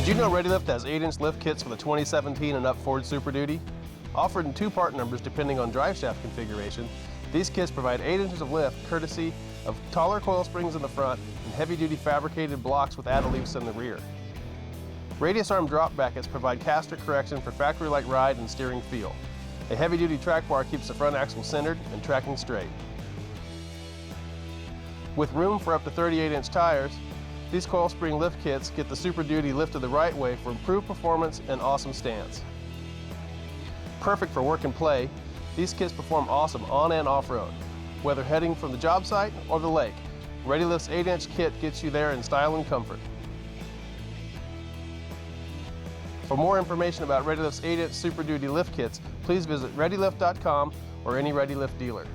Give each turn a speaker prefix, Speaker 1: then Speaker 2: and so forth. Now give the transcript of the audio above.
Speaker 1: Did you know ReadyLIFT has 8-inch lift kits for the 2017 and up Ford Super Duty? Offered in 2 part numbers depending on drive shaft configuration, these kits provide 8 inches of lift courtesy of taller coil springs in the front and heavy-duty fabricated blocks with add-a-leafs in the rear. Radius arm drop brackets provide caster correction for factory-like ride and steering feel. A heavy-duty track bar keeps the front axle centered and tracking straight. With room for up to 38-inch tires, these coil spring lift kits get the Super Duty lifted the right way for improved performance and awesome stance. Perfect for work and play, these kits perform awesome on and off-road. Whether heading from the job site or the lake, ReadyLIFT's 8-inch kit gets you there in style and comfort. For more information about ReadyLIFT's 8-inch Super Duty lift kits, please visit ReadyLIFT.com or any ReadyLIFT dealer.